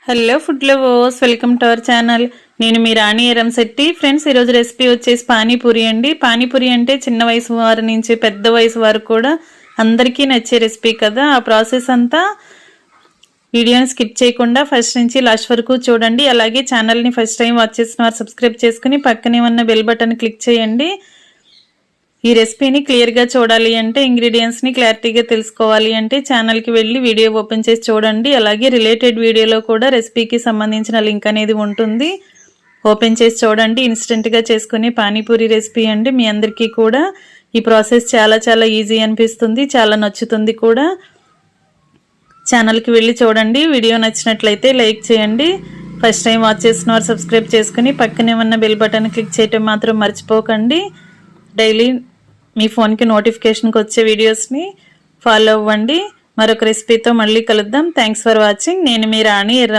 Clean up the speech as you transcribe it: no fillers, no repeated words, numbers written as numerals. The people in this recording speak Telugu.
Hello food lovers, welcome to our channel. నేను మీ రాణి ఎరంశెట్టి. ఫ్రెండ్స్, ఈరోజు రెసిపీ వచ్చేసి పానీపూరి అండి. పానీపూరి అంటే చిన్న వయసు వారి నుంచి పెద్ద వయసు వరకు కూడా అందరికీ నచ్చే రెసిపీ కదా. ఆ ప్రాసెస్ అంతా వీడియోని స్కిప్ చేయకుండా ఫస్ట్ నుంచి లాస్ట్ వరకు చూడండి. అలాగే ఛానల్ని ఫస్ట్ టైం వాచ్ చేసిన వారు సబ్స్క్రైబ్ చేసుకుని పక్కనే ఉన్న బెల్ బటన్ క్లిక్ చేయండి. ఈ రెసిపీని క్లియర్గా చూడాలి అంటే, ఇంగ్రీడియంట్స్ని క్లారిటీగా తెలుసుకోవాలి అంటే ఛానల్కి వెళ్ళి వీడియో ఓపెన్ చేసి చూడండి. అలాగే రిలేటెడ్ వీడియోలో కూడా రెసిపీకి సంబంధించిన లింక్ అనేది ఉంటుంది, ఓపెన్ చేసి చూడండి. ఇన్స్టెంట్గా చేసుకునే పానీపూరి రెసిపీ అండి. మీ అందరికీ కూడా ఈ ప్రాసెస్ చాలా ఈజీ అనిపిస్తుంది, చాలా నచ్చుతుంది కూడా. ఛానల్కి వెళ్ళి చూడండి. వీడియో నచ్చినట్లయితే లైక్ చేయండి. ఫస్ట్ టైం వాచ్ చేసిన వారు సబ్స్క్రైబ్ చేసుకుని పక్కనే ఉన్న బెల్ బటన్ క్లిక్ చేయటం మాత్రం మర్చిపోకండి. డైలీ మీ ఫోన్కి నోటిఫికేషన్కి వచ్చే వీడియోస్ని ఫాలో అవ్వండి. మరొక రెసిపీతో మళ్ళీ కలుద్దాం. Thanks for watching. నేను మీ రాణి ఎర్రం.